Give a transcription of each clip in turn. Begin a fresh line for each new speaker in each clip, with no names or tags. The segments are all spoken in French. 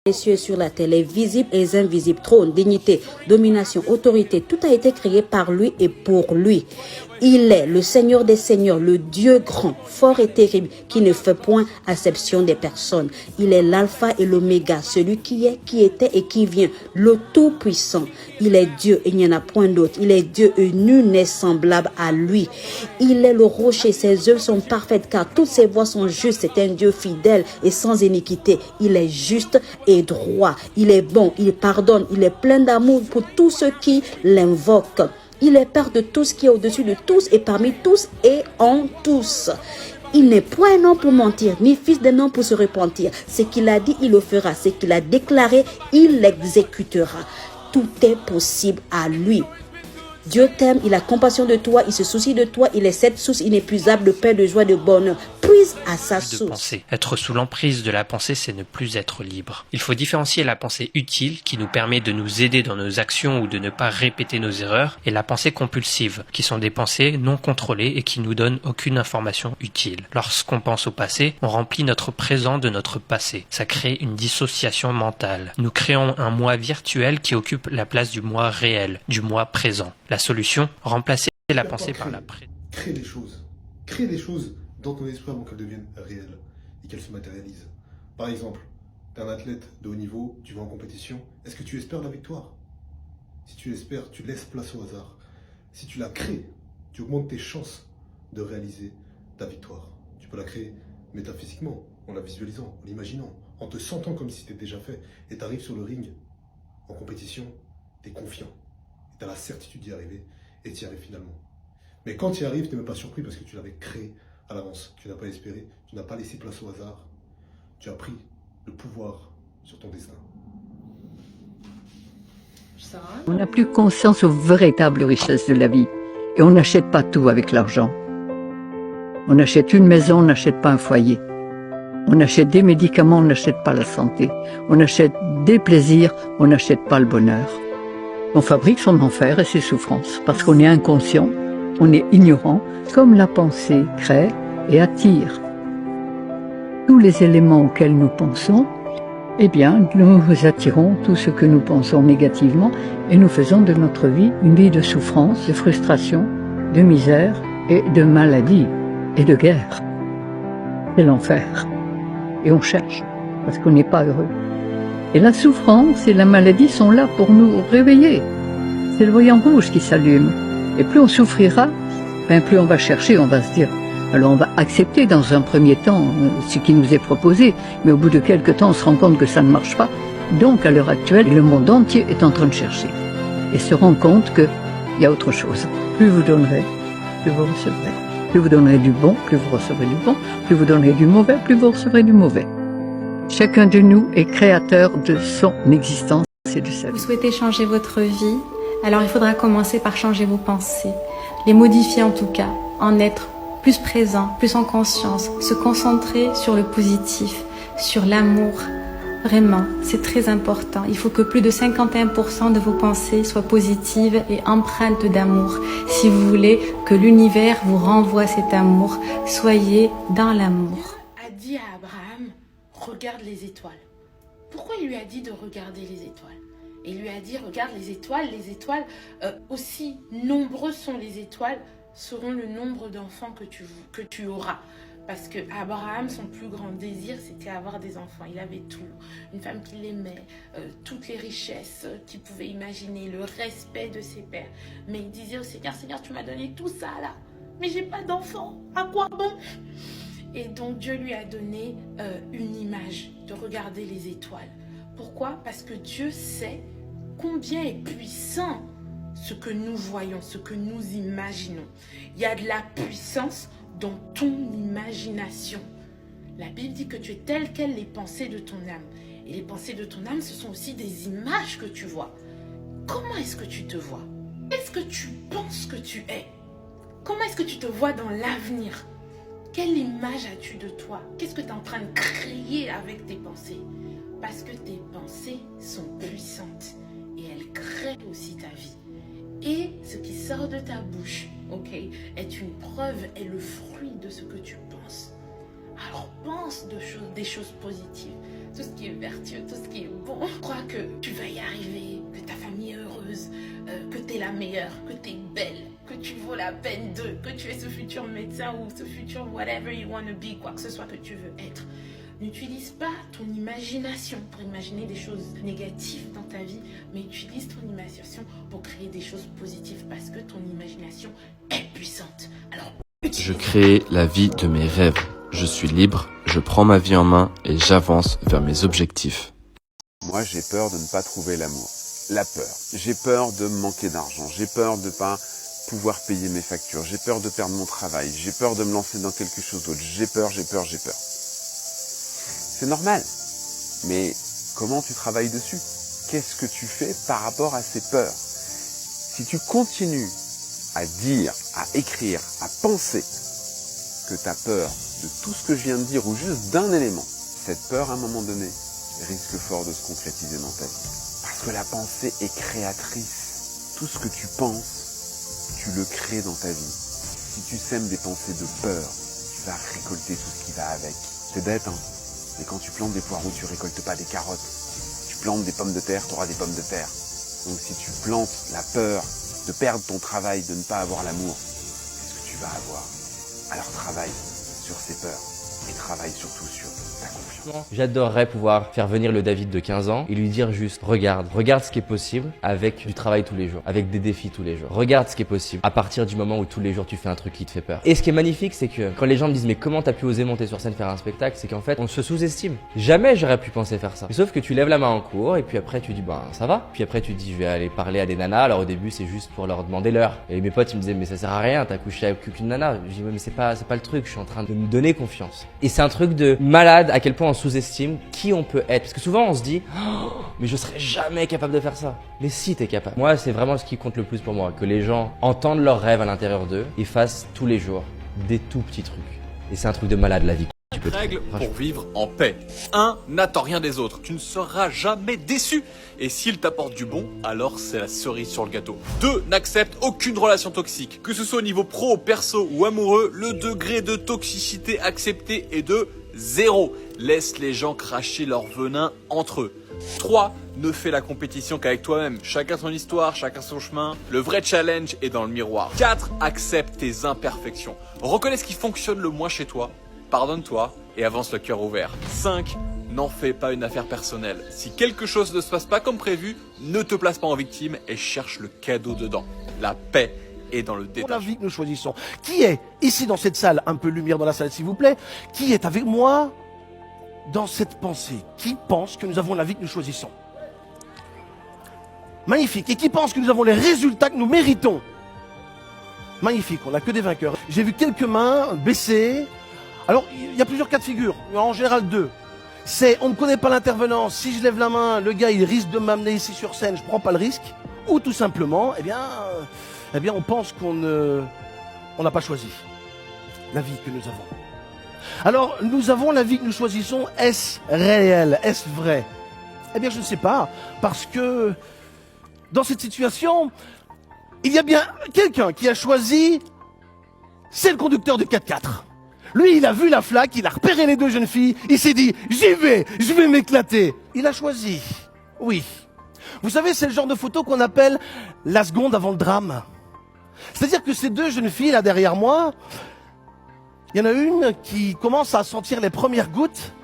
Les cieux sur la terre, les visibles et les invisibles, trône, dignité, domination, autorité, tout a été créé par lui et pour lui. Il est le Seigneur des Seigneurs, le Dieu grand, fort et terrible, qui ne fait point acception des personnes. Il est l'alpha et l'oméga, celui qui est, qui était et qui vient, le tout-puissant. Il est Dieu et il n'y en a point d'autre. Il est Dieu et nul n'est semblable à lui. Il est le rocher, ses œuvres sont parfaites car toutes ses voies sont justes. C'est un Dieu fidèle et sans iniquité. Il est juste et droit. Il est bon, il pardonne, il est plein d'amour pour tous ceux qui l'invoquent. Il est Père de tout ce qui est au-dessus de tous et parmi tous et en tous. Il n'est point un homme pour mentir, ni fils d'un homme pour se repentir. Ce qu'il a dit, il le fera. Ce qu'il a déclaré, il l'exécutera. Tout est possible à lui. Dieu t'aime, il a compassion de toi, il se soucie de toi, il est cette source inépuisable de paix, de joie, de bonheur. Puise à sa source.
Penser. Être sous l'emprise de la pensée, c'est ne plus être libre. Il faut différencier la pensée utile, qui nous permet de nous aider dans nos actions ou de ne pas répéter nos erreurs, et la pensée compulsive, qui sont des pensées non contrôlées et qui nous donnent aucune information utile. Lorsqu'on pense au passé, on remplit notre présent de notre passé. Ça crée une dissociation mentale. Nous créons un moi virtuel qui occupe la place du moi réel, du moi présent. La solution, remplacer la pensée par la présence.
Crée des choses. Crée des choses dans ton esprit avant qu'elles deviennent réelles et qu'elles se matérialisent. Par exemple, tu es un athlète de haut niveau, tu vas en compétition. Est-ce que tu espères la victoire? Si tu l'espères, tu laisses place au hasard. Si tu la crées, tu augmentes tes chances de réaliser ta victoire. Tu peux la créer métaphysiquement, en la visualisant, en l'imaginant, en te sentant comme si c'était déjà fait. Et tu arrives sur le ring, en compétition, tu es confiant. Tu as la certitude d'y arriver et tu y arrives finalement. Mais quand tu y arrives, tu n'es même pas surpris parce que tu l'avais créé à l'avance. Tu n'as pas espéré, tu n'as pas laissé place au hasard. Tu as pris le pouvoir sur ton destin.
On n'a plus conscience aux véritables richesses de la vie. Et on n'achète pas tout avec l'argent. On achète une maison, on n'achète pas un foyer. On achète des médicaments, on n'achète pas la santé. On achète des plaisirs, on n'achète pas le bonheur. On fabrique son enfer et ses souffrances, parce qu'on est inconscient, on est ignorant, comme la pensée crée et attire. Tous les éléments auxquels nous pensons, eh bien, nous attirons tout ce que nous pensons négativement et nous faisons de notre vie une vie de souffrance, de frustration, de misère et de maladie et de guerre. C'est l'enfer. Et on cherche, parce qu'on n'est pas heureux. Et la souffrance et la maladie sont là pour nous réveiller. C'est le voyant rouge qui s'allume. Et plus on souffrira, plus on va chercher, on va se dire, alors on va accepter dans un premier temps ce qui nous est proposé, mais au bout de quelques temps on se rend compte que ça ne marche pas. Donc à l'heure actuelle, le monde entier est en train de chercher et se rend compte qu'il y a autre chose. Plus vous donnerez, plus vous recevrez. Plus vous donnerez du bon, plus vous recevrez du bon. Plus vous donnerez du mauvais, plus vous recevrez du mauvais. Chacun de nous est créateur de son existence et de sa vie.
Vous souhaitez changer votre vie? Alors il faudra commencer par changer vos pensées. Les modifier en tout cas, en être plus présent, plus en conscience, se concentrer sur le positif, sur l'amour. Vraiment, c'est très important. Il faut que plus de 51% de vos pensées soient positives et empreintes d'amour. Si vous voulez que l'univers vous renvoie cet amour, soyez dans l'amour.
A dit à Abraham, regarde les étoiles. Pourquoi il lui a dit de regarder les étoiles? Il lui a dit, regarde les étoiles, aussi nombreux sont les étoiles, seront le nombre d'enfants que tu auras. Parce que Abraham, son plus grand désir, c'était avoir des enfants. Il avait tout. Une femme qui l'aimait, toutes les richesses qu'il pouvait imaginer, le respect de ses pères. Mais il disait au Seigneur, Seigneur, tu m'as donné tout ça là. Mais j'ai pas d'enfants. À quoi bon? Et donc Dieu lui a donné une image de regarder les étoiles. Pourquoi? Parce que Dieu sait combien est puissant ce que nous voyons, ce que nous imaginons. Il y a de la puissance dans ton imagination. La Bible dit que tu es tel quelles les pensées de ton âme. Et les pensées de ton âme, ce sont aussi des images que tu vois. Comment est-ce que tu te vois? Qu'est-ce que tu penses que tu es? Comment est-ce que tu te vois dans l'avenir? Quelle image as-tu de toi? Qu'est-ce que tu es en train de créer avec tes pensées? Parce que tes pensées sont puissantes et elles créent aussi ta vie. Et ce qui sort de ta bouche, est une preuve, est le fruit de ce que tu penses. Alors pense pense des choses positives. Tout ce qui est vertueux, tout ce qui est bon. Crois que tu vas y arriver, que ta famille est heureuse, que tu es la meilleure, que tu es belle, que tu vaux la peine que tu es ce futur médecin ou ce futur whatever you want to be, quoi que ce soit que tu veux être. N'utilise pas ton imagination pour imaginer des choses négatives dans ta vie, mais utilise ton imagination pour créer des choses positives parce que ton imagination est puissante. Alors,
je crée la vie de mes rêves. Je suis libre, je prends ma vie en main et j'avance vers mes objectifs.
Moi, j'ai peur de ne pas trouver l'amour. La peur. J'ai peur de manquer d'argent. J'ai peur de ne pas pouvoir payer mes factures. J'ai peur de perdre mon travail. J'ai peur de me lancer dans quelque chose d'autre. J'ai peur. C'est normal. Mais comment tu travailles dessus? Qu'est-ce que tu fais par rapport à ces peurs? Si tu continues à dire, à écrire, à penser que tu as peur de tout ce que je viens de dire ou juste d'un élément, cette peur à un moment donné risque fort de se concrétiser dans ta vie. Parce que la pensée est créatrice. Tout ce que tu penses, tu le crées dans ta vie. Si tu sèmes des pensées de peur, tu vas récolter tout ce qui va avec. C'est bête, hein? Mais quand tu plantes des poireaux, tu récoltes pas des carottes. Tu plantes des pommes de terre, tu auras des pommes de terre. Donc si tu plantes la peur de perdre ton travail, de ne pas avoir l'amour, c'est ce que tu vas avoir. Alors travaille sur ces peurs et travaille surtout sur ta confiance.
J'adorerais pouvoir faire venir le David de 15 ans et lui dire juste regarde ce qui est possible avec du travail tous les jours, avec des défis tous les jours. Regarde ce qui est possible à partir du moment où tous les jours tu fais un truc qui te fait peur. Et ce qui est magnifique, c'est que quand les gens me disent mais comment t'as pu oser monter sur scène faire un spectacle, c'est qu'en fait on se sous-estime. Jamais j'aurais pu penser faire ça. Sauf que tu lèves la main en cours et puis après tu dis bah ça va. Puis après tu dis je vais aller parler à des nanas. Alors au début c'est juste pour leur demander l'heure. Et mes potes ils me disaient mais ça sert à rien, t'as couché avec aucune nana. Je dis ouais, mais c'est pas le truc, je suis en train de me donner confiance. Et c'est un truc de malade à quel point on sous-estime qui on peut être. Parce que souvent on se dit oh, mais je serais jamais capable de faire ça. Mais si t'es capable. Moi c'est vraiment ce qui compte le plus pour moi. Que les gens entendent leurs rêves à l'intérieur d'eux et fassent tous les jours des tout petits trucs. Et c'est un truc de malade la vie. Tu peux
Règle pour vivre en paix. 1. N'attends rien des autres. Tu ne seras jamais déçu. Et s'ils t'apportent du bon, alors c'est la cerise sur le gâteau. 2. N'accepte aucune relation toxique. Que ce soit au niveau pro, perso ou amoureux, le degré de toxicité accepté est de 0. Laisse les gens cracher leur venin entre eux. 3. Ne fais la compétition qu'avec toi-même. Chacun son histoire, chacun son chemin. Le vrai challenge est dans le miroir. 4. Accepte tes imperfections. Reconnais ce qui fonctionne le moins chez toi. Pardonne-toi et avance le cœur ouvert. 5. N'en fais pas une affaire personnelle. Si quelque chose ne se passe pas comme prévu, ne te place pas en victime et cherche le cadeau dedans. La paix est dans le détail.
La vie que nous choisissons. Qui est ici dans cette salle, un peu lumière dans la salle s'il vous plaît, qui est avec moi dans cette pensée? Qui pense que nous avons la vie que nous choisissons? Magnifique. Et qui pense que nous avons les résultats que nous méritons? Magnifique, on n'a que des vainqueurs. J'ai vu quelques mains baisser. Alors, il y a plusieurs cas de figure, en général 2. C'est, on ne connaît pas l'intervenant, si je lève la main, le gars il risque de m'amener ici sur scène, je prends pas le risque. Ou tout simplement, eh bien on pense qu'on n'a pas choisi la vie que nous avons. Alors, nous avons la vie que nous choisissons, est-ce réel, est-ce vrai? Eh bien je ne sais pas, parce que dans cette situation, il y a bien quelqu'un qui a choisi, c'est le conducteur du 4x4. Lui, il a vu la flaque, il a repéré les 2 jeunes filles, il s'est dit, j'y vais, je vais m'éclater. Il a choisi, oui. Vous savez, c'est le genre de photo qu'on appelle la seconde avant le drame. C'est-à-dire que ces 2 jeunes filles, là derrière moi, il y en a une qui commence à sentir les premières gouttes,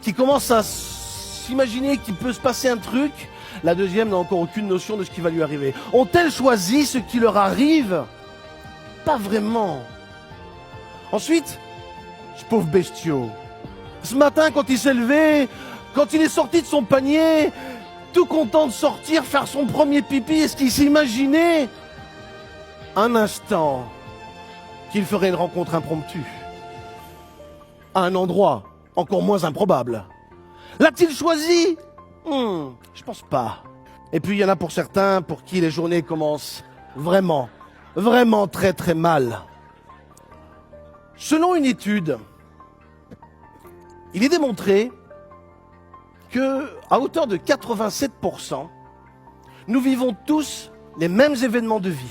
qui commence à s'imaginer qu'il peut se passer un truc. La deuxième n'a encore aucune notion de ce qui va lui arriver. Ont-elles choisi ce qui leur arrive? Pas vraiment. Ensuite, ce pauvre bestiau. Ce matin, quand il s'est levé, quand il est sorti de son panier, tout content de sortir, faire son premier pipi, est-ce qu'il s'imaginait un instant qu'il ferait une rencontre impromptue à un endroit encore moins improbable? L'a-t-il choisi? Je pense pas. Et puis il y en a pour certains pour qui les journées commencent vraiment très très mal. Selon une étude, il est démontré que, à hauteur de 87%, nous vivons tous les mêmes événements de vie.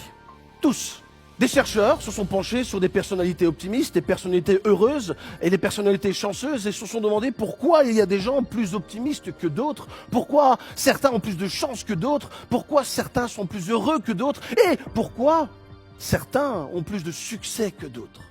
Tous. Des chercheurs se sont penchés sur des personnalités optimistes, des personnalités heureuses et des personnalités chanceuses et se sont demandé pourquoi il y a des gens plus optimistes que d'autres, pourquoi certains ont plus de chance que d'autres, pourquoi certains sont plus heureux que d'autres et pourquoi certains ont plus de succès que d'autres.